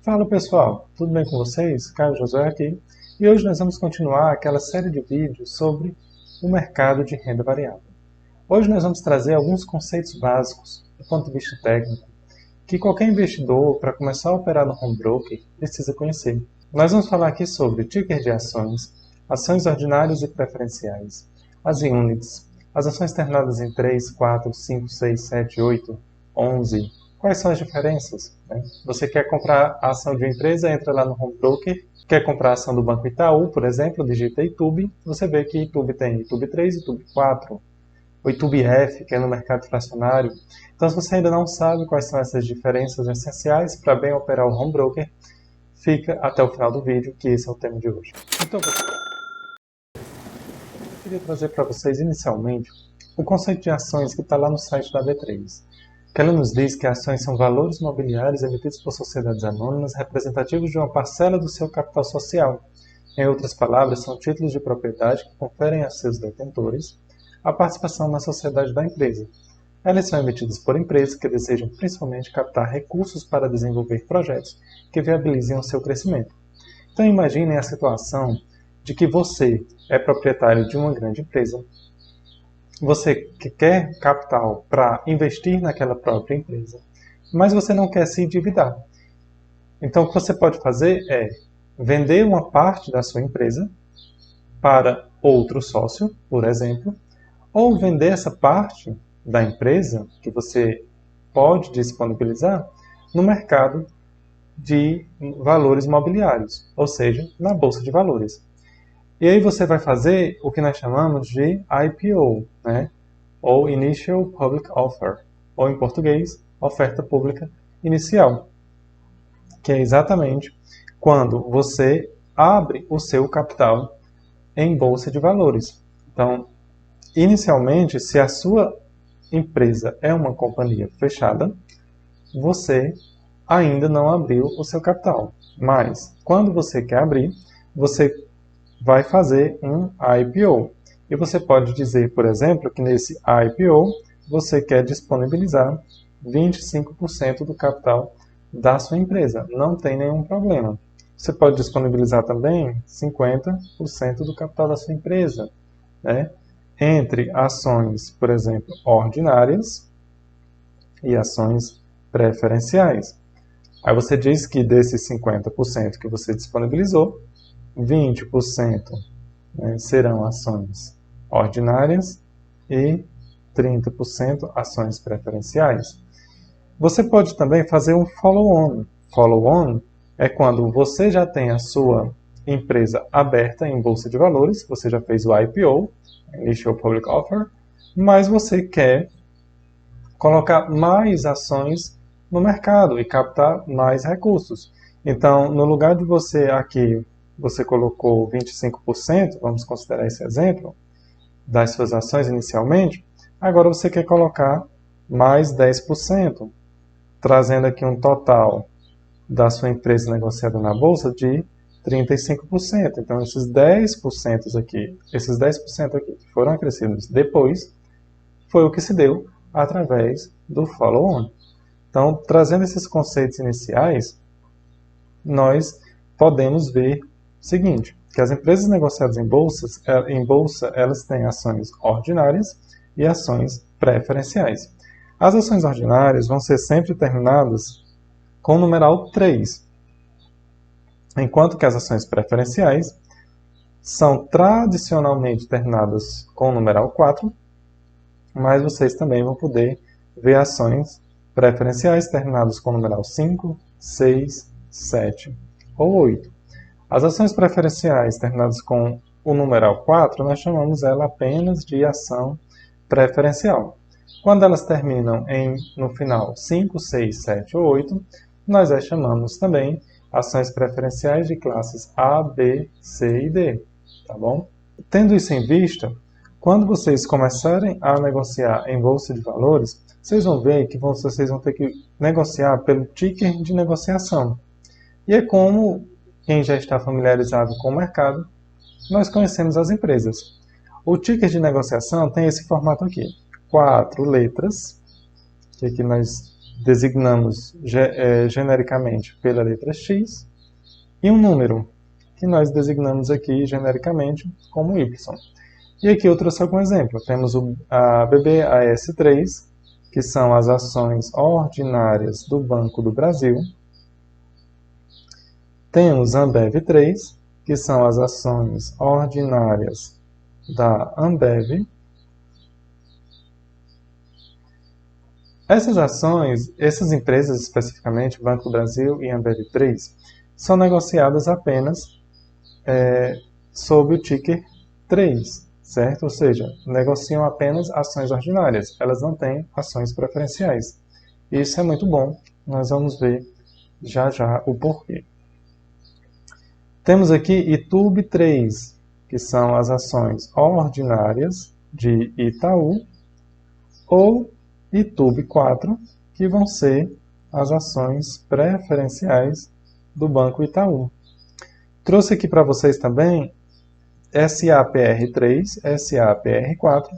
Fala pessoal, tudo bem com vocês? Caio Josué aqui e hoje nós vamos continuar aquela série de vídeos sobre o mercado de renda variável. Hoje nós vamos trazer alguns conceitos básicos do ponto de vista técnico que qualquer investidor, para começar a operar no home broker, precisa conhecer. Nós vamos falar aqui sobre ticker de ações, ações ordinárias e preferenciais, as units, as ações terminadas em 3, 4, 5, 6, 7, 8, 11. Quais são as diferenças? Você quer comprar a ação de uma empresa, entra lá no home broker, quer comprar a ação do Banco Itaú, por exemplo, digita ITUB, você vê que ITUB tem ITUB 3, ITUB 4, o ITUB-F, que é no mercado fracionário. Então, se você ainda não sabe quais são essas diferenças essenciais para bem operar o home broker, fica até o final do vídeo, que esse é o tema de hoje. Então, eu queria trazer para vocês, inicialmente, o conceito de ações que está lá no site da B3, que ela nos diz que ações são valores mobiliários emitidos por sociedades anônimas representativos de uma parcela do seu capital social. Em outras palavras, são títulos de propriedade que conferem a seus detentores a participação na sociedade da empresa. Elas são emitidas por empresas que desejam principalmente captar recursos para desenvolver projetos que viabilizem o seu crescimento. Então imaginem a situação de que você é proprietário de uma grande empresa, você quer capital para investir naquela própria empresa, mas você não quer se endividar. Então o que você pode fazer é vender uma parte da sua empresa para outro sócio, por exemplo, ou vender essa parte da empresa que você pode disponibilizar no mercado de valores mobiliários, ou seja, na bolsa de valores. E aí você vai fazer o que nós chamamos de IPO, ou Initial Public Offer, ou em português, oferta pública inicial, que é exatamente quando você abre o seu capital em bolsa de valores. Então, inicialmente, se a sua empresa é uma companhia fechada, você ainda não abriu o seu capital. Mas, quando você quer abrir, você vai fazer um IPO. E você pode dizer, por exemplo, que nesse IPO você quer disponibilizar 25% do capital da sua empresa. Não tem nenhum problema. Você pode disponibilizar também 50% do capital da sua empresa, entre ações, por exemplo, ordinárias e ações preferenciais. Aí você diz que desses 50% que você disponibilizou, 20% serão ações ordinárias e 30% ações preferenciais. Você pode também fazer um follow-on. Follow-on é quando você já tem a sua empresa aberta em bolsa de valores, você já fez o IPO, Initial Public Offer, mas você quer colocar mais ações no mercado e captar mais recursos. Então, no lugar de você aqui, você colocou 25%, vamos considerar esse exemplo, das suas ações inicialmente, agora você quer colocar mais 10%, trazendo aqui um total da sua empresa negociada na bolsa de 35%. Então, esses 10% aqui que foram acrescidos depois, foi o que se deu através do follow-on. Então, trazendo esses conceitos iniciais, nós podemos ver o seguinte, que as empresas negociadas em bolsa, elas têm ações ordinárias e ações preferenciais. As ações ordinárias vão ser sempre terminadas com o numeral 3, enquanto que as ações preferenciais são tradicionalmente terminadas com o numeral 4, mas vocês também vão poder ver ações preferenciais terminadas com o numeral 5, 6, 7 ou 8. As ações preferenciais terminadas com o numeral 4, nós chamamos ela apenas de ação preferencial. Quando elas terminam no final 5, 6, 7 ou 8, nós as chamamos também ações preferenciais de classes A, B, C e D. Tá bom? Tendo isso em vista, quando vocês começarem a negociar em bolsa de valores, vocês vão ver que vocês vão ter que negociar pelo ticker de negociação. E é como quem já está familiarizado com o mercado, nós conhecemos as empresas. O ticker de negociação tem esse formato aqui, 4 letras, que aqui nós designamos genericamente pela letra X, e um número, que nós designamos aqui genericamente como Y. E aqui eu trouxe algum exemplo. Temos a BBAS3, que são as ações ordinárias do Banco do Brasil. Temos Ambev 3, que são as ações ordinárias da Ambev. Essas ações, essas empresas especificamente, Banco do Brasil e Ambev 3, são negociadas apenas sob o ticker 3, certo? Ou seja, negociam apenas ações ordinárias, elas não têm ações preferenciais. Isso é muito bom, nós vamos ver já já o porquê. Temos aqui ITUB 3, que são as ações ordinárias de Itaú, ou ITUB 4, que vão ser as ações preferenciais do Banco Itaú. Trouxe aqui para vocês também SAPR3, SAPR4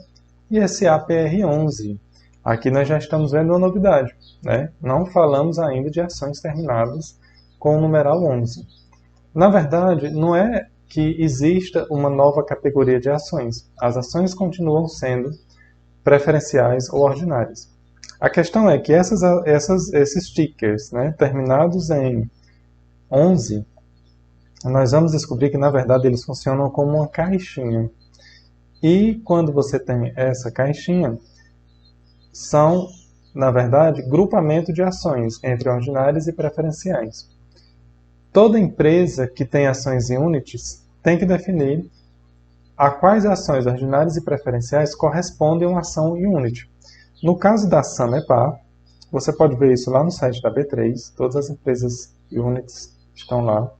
e SAPR11. Aqui nós já estamos vendo uma novidade, né? Não falamos ainda de ações terminadas com o numeral 11. Na verdade, não é que exista uma nova categoria de ações. As ações continuam sendo preferenciais ou ordinárias. A questão é que esses tickers, né, terminados em 11, nós vamos descobrir que, na verdade, eles funcionam como uma caixinha. E quando você tem essa caixinha, são, na verdade, grupamento de ações entre ordinárias e preferenciais. Toda empresa que tem ações em units tem que definir a quais ações ordinárias e preferenciais correspondem a uma ação em unit. No caso da Sanepar, você pode ver isso lá no site da B3, todas as empresas units estão lá.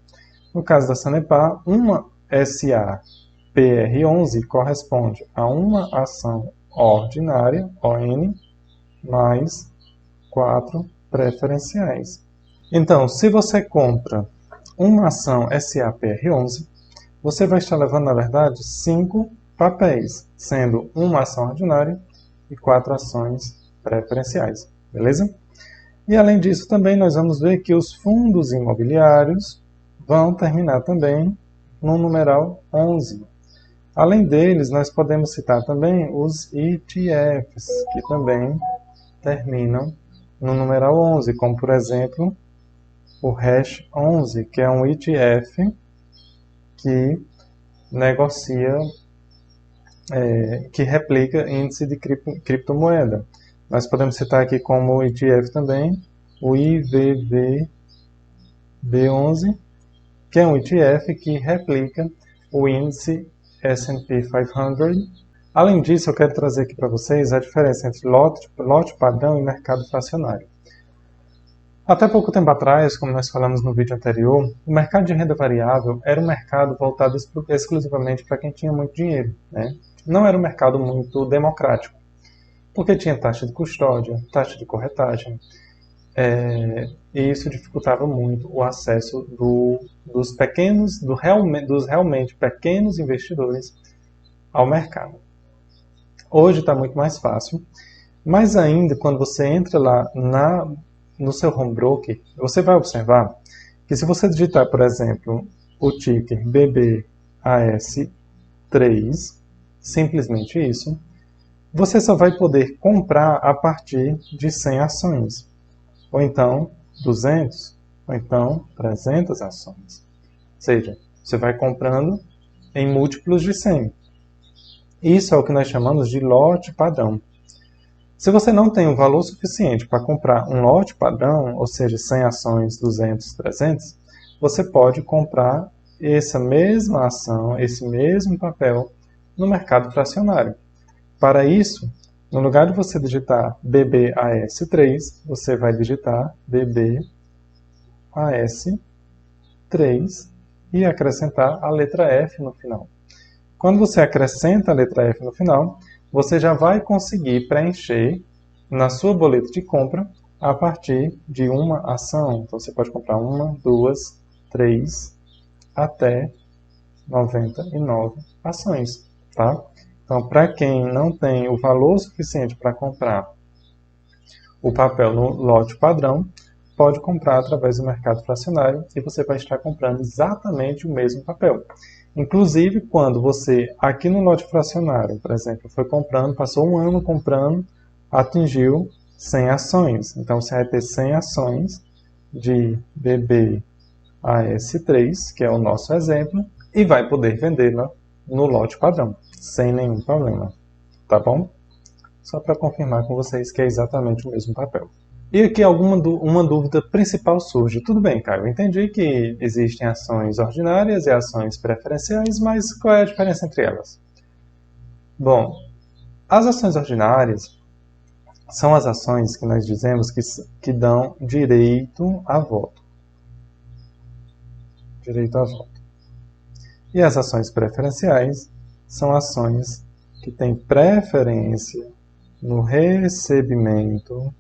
No caso da Sanepar, uma SAPR11 corresponde a uma ação ordinária, ON, mais 4 preferenciais. Então, se você compra uma ação SAPR11, você vai estar levando, na verdade, 5 papéis, sendo uma ação ordinária e 4 ações preferenciais, beleza? E além disso, também nós vamos ver que os fundos imobiliários vão terminar também no numeral 11. Além deles, nós podemos citar também os ETFs, que também terminam no numeral 11, como por exemplo o hash 11, que é um ETF que negocia, que replica índice de criptomoeda. Nós podemos citar aqui como ETF também o IVVB11, que é um ETF que replica o índice S&P 500. Além disso, eu quero trazer aqui para vocês a diferença entre lote padrão e mercado fracionário. Até pouco tempo atrás, como nós falamos no vídeo anterior, o mercado de renda variável era um mercado voltado exclusivamente para quem tinha muito dinheiro, né? Não era um mercado muito democrático, porque tinha taxa de custódia, taxa de corretagem, e isso dificultava muito o acesso dos realmente pequenos investidores ao mercado. Hoje está muito mais fácil, mas ainda quando você entra lá no seu home broker, você vai observar que se você digitar, por exemplo, o ticker BBAS3, simplesmente isso, você só vai poder comprar a partir de 100 ações, ou então 200, ou então 300 ações. Ou seja, você vai comprando em múltiplos de 100. Isso é o que nós chamamos de lote padrão. Se você não tem o valor suficiente para comprar um lote padrão, ou seja, 100 ações, 200, 300, você pode comprar essa mesma ação, esse mesmo papel, no mercado fracionário. Para isso, no lugar de você digitar BBAS3, você vai digitar BBAS3 e acrescentar a letra F no final. Quando você acrescenta a letra F no final, você já vai conseguir preencher na sua boleta de compra a partir de uma ação. Então você pode comprar 1, 2, 3, até 99 ações, tá? Então, para quem não tem o valor suficiente para comprar o papel no lote padrão, pode comprar através do mercado fracionário e você vai estar comprando exatamente o mesmo papel. Inclusive, quando você, aqui no lote fracionário, por exemplo, foi comprando, passou um ano comprando, atingiu 100 ações. Então, você vai ter 100 ações de BBAS3, que é o nosso exemplo, e vai poder vendê-la no lote padrão, sem nenhum problema. Tá bom? Só para confirmar com vocês que é exatamente o mesmo papel. E aqui uma dúvida principal surge. Tudo bem, Caio, eu entendi que existem ações ordinárias e ações preferenciais, mas qual é a diferença entre elas? Bom, as ações ordinárias são as ações que nós dizemos que dão direito a voto. Direito a voto. E as ações preferenciais são ações que têm preferência no recebimento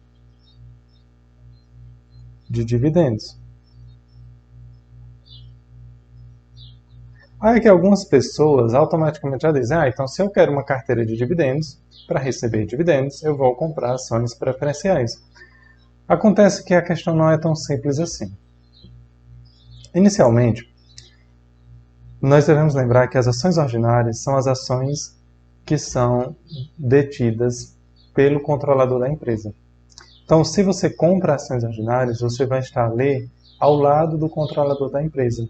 de dividendos. Aí que algumas pessoas automaticamente já dizem, então se eu quero uma carteira de dividendos, para receber dividendos, eu vou comprar ações preferenciais. Acontece que a questão não é tão simples assim. Inicialmente, nós devemos lembrar que as ações ordinárias são as ações que são detidas pelo controlador da empresa. Então, se você compra ações ordinárias, você vai estar ali ao lado do controlador da empresa.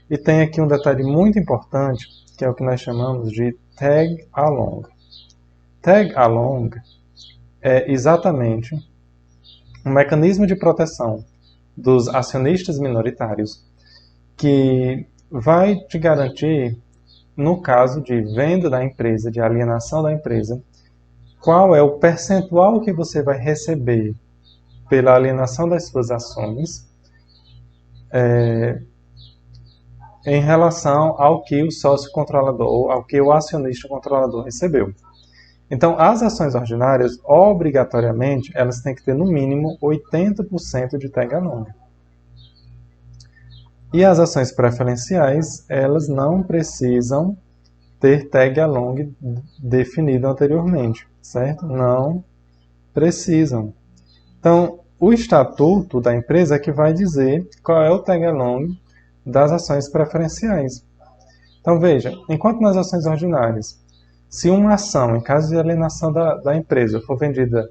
E tem aqui um detalhe muito importante, que é o que nós chamamos de tag along. Tag along é exatamente um mecanismo de proteção dos acionistas minoritários que vai te garantir, no caso de venda da empresa, de alienação da empresa, qual é o percentual que você vai receber pela alienação das suas ações em relação ao que o sócio controlador, ao que o acionista controlador recebeu. Então, as ações ordinárias, obrigatoriamente, elas têm que ter no mínimo 80% de tag along. E as ações preferenciais, elas não precisam ter tag along definido anteriormente, certo? Não precisam. Então, o estatuto da empresa é que vai dizer qual é o tag along das ações preferenciais. Então, veja, enquanto nas ações ordinárias, se uma ação, em caso de alienação da empresa, for vendida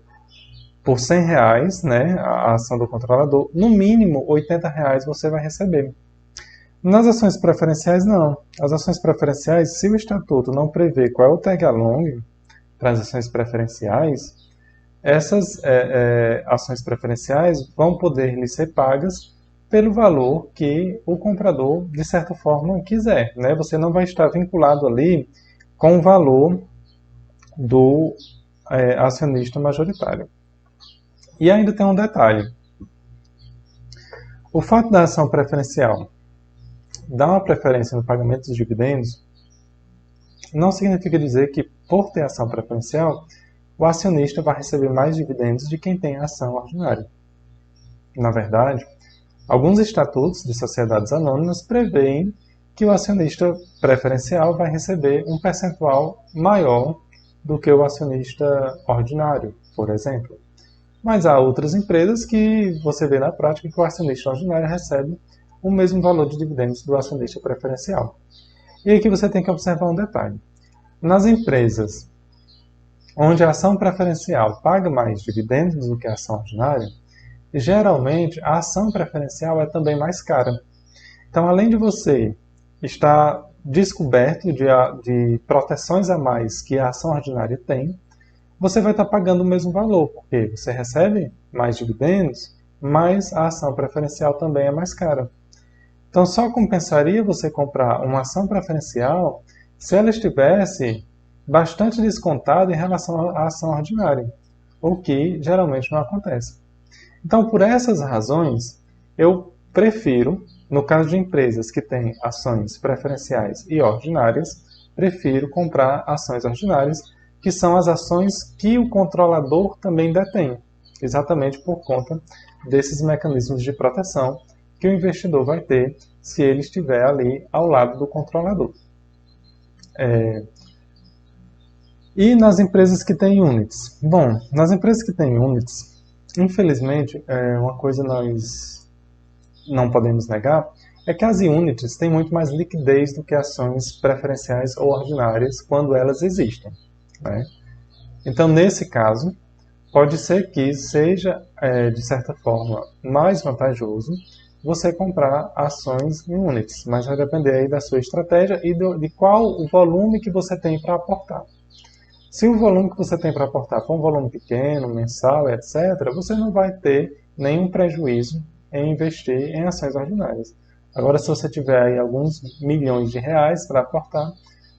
por R$100, né, a ação do controlador, no mínimo R$80 você vai receber. Nas ações preferenciais, não. As ações preferenciais, se o estatuto não prevê qual é o tag along para as ações preferenciais, essas ações preferenciais vão poder lhe ser pagas pelo valor que o comprador, de certa forma, quiser. Né? Você não vai estar vinculado ali com o valor do acionista majoritário. E ainda tem um detalhe. O fato da ação preferencial dar uma preferência no pagamento dos dividendos não significa dizer que, por ter ação preferencial, o acionista vai receber mais dividendos de quem tem a ação ordinária. Na verdade, alguns estatutos de sociedades anônimas prevêem que o acionista preferencial vai receber um percentual maior do que o acionista ordinário, por exemplo. Mas há outras empresas que você vê na prática que o acionista ordinário recebe o mesmo valor de dividendos do acionista preferencial. E aqui você tem que observar um detalhe. Nas empresas onde a ação preferencial paga mais dividendos do que a ação ordinária, geralmente a ação preferencial é também mais cara. Então, além de você estar descoberto de proteções a mais que a ação ordinária tem, você vai estar pagando o mesmo valor, porque você recebe mais dividendos, mas a ação preferencial também é mais cara. Então, só compensaria você comprar uma ação preferencial se ela estivesse bastante descontada em relação à ação ordinária, o que geralmente não acontece. Então, por essas razões, eu prefiro, no caso de empresas que têm ações preferenciais e ordinárias, prefiro comprar ações ordinárias, que são as ações que o controlador também detém, exatamente por conta desses mecanismos de proteção que o investidor vai ter se ele estiver ali ao lado do controlador. E nas empresas que têm units? Bom, nas empresas que têm units, infelizmente, uma coisa nós não podemos negar é que as units têm muito mais liquidez do que ações preferenciais ou ordinárias quando elas existem, né? Então, nesse caso, pode ser que seja, de certa forma, mais vantajoso você comprar ações em units, mas vai depender aí da sua estratégia e de qual o volume que você tem para aportar. Se o volume que você tem para aportar for um volume pequeno, mensal, etc., você não vai ter nenhum prejuízo em investir em ações ordinárias. Agora, se você tiver aí alguns milhões de reais para aportar,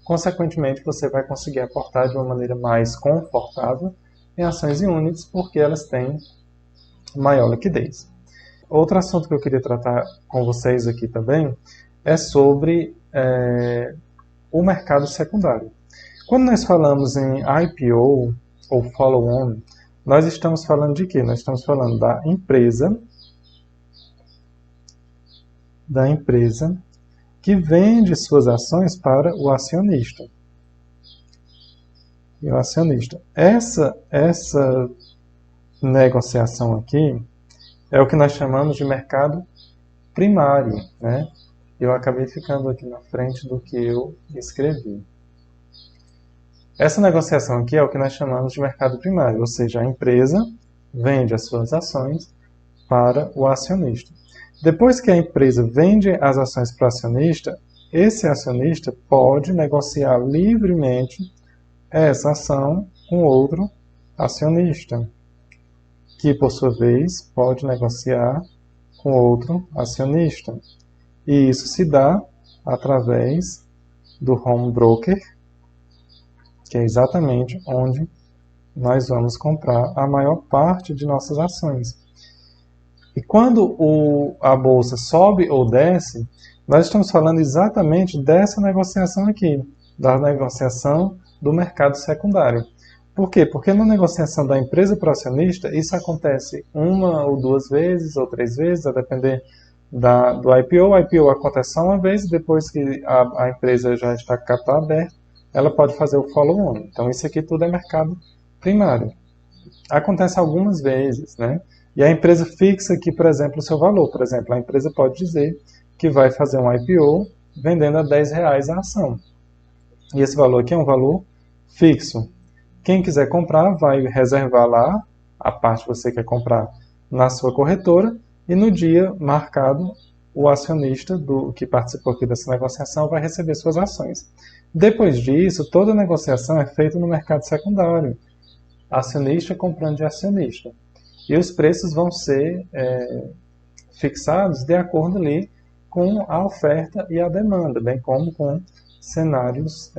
consequentemente você vai conseguir aportar de uma maneira mais confortável em ações em units, porque elas têm maior liquidez. Outro assunto que eu queria tratar com vocês aqui também é sobre o mercado secundário. Quando nós falamos em IPO ou follow-on, nós estamos falando de quê? Nós estamos falando da empresa que vende suas ações para o acionista. E o acionista. Essa negociação aqui é o que nós chamamos de mercado primário, né? Eu acabei ficando aqui na frente do que eu escrevi. Essa negociação aqui é o que nós chamamos de mercado primário, ou seja, a empresa vende as suas ações para o acionista. Depois que a empresa vende as ações para o acionista, esse acionista pode negociar livremente essa ação com outro acionista, que por sua vez pode negociar com outro acionista. E isso se dá através do home broker, que é exatamente onde nós vamos comprar a maior parte de nossas ações. E quando a bolsa sobe ou desce, nós estamos falando exatamente dessa negociação aqui, da negociação do mercado secundário. Por quê? Porque na negociação da empresa para o acionista, isso acontece uma ou duas vezes, ou três vezes, a depender do IPO. O IPO acontece só uma vez, depois que a empresa já está com capital aberto, ela pode fazer o follow-on. Então, isso aqui tudo é mercado primário. Acontece algumas vezes, né? E a empresa fixa aqui, por exemplo, o seu valor. Por exemplo, a empresa pode dizer que vai fazer um IPO vendendo a R$10 a ação. E esse valor aqui é um valor fixo. Quem quiser comprar vai reservar lá a parte que você quer comprar na sua corretora e no dia marcado o acionista que participou aqui dessa negociação vai receber suas ações. Depois disso, toda negociação é feita no mercado secundário, acionista comprando de acionista. E os preços vão ser fixados de acordo ali com a oferta e a demanda, bem como com cenários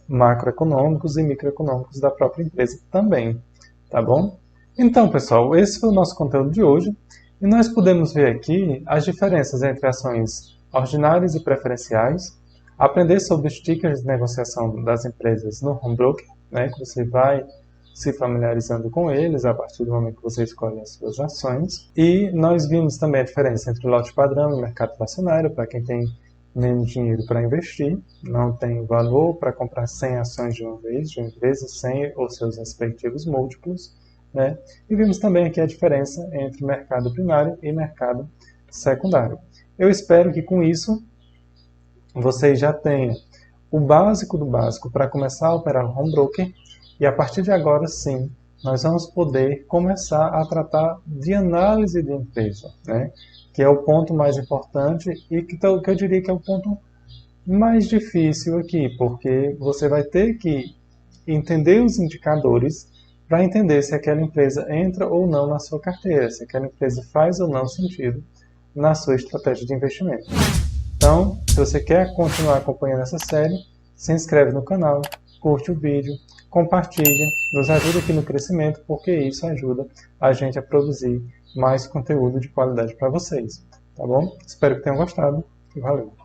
macroeconômicos e microeconômicos da própria empresa também, tá bom? Então, pessoal, esse foi o nosso conteúdo de hoje e nós podemos ver aqui as diferenças entre ações ordinárias e preferenciais, aprender sobre os tickers de negociação das empresas no home broker, né, que você vai se familiarizando com eles a partir do momento que você escolhe as suas ações. E nós vimos também a diferença entre lote padrão e mercado fracionário, para quem tem menos dinheiro para investir, não tem valor para comprar 100 ações de uma vez, sem os seus respectivos múltiplos, né? E vimos também aqui a diferença entre mercado primário e mercado secundário. Eu espero que com isso vocês já tenham o básico do básico para começar a operar no home broker e a partir de agora sim nós vamos poder começar a tratar de análise de empresa, né? Que é o ponto mais importante e que eu diria que é o ponto mais difícil aqui, porque você vai ter que entender os indicadores para entender se aquela empresa entra ou não na sua carteira, se aquela empresa faz ou não sentido na sua estratégia de investimento. Então, se você quer continuar acompanhando essa série, se inscreve no canal, curte o vídeo, compartilha, nos ajuda aqui no crescimento, porque isso ajuda a gente a produzir mais conteúdo de qualidade para vocês, tá bom? Espero que tenham gostado e valeu!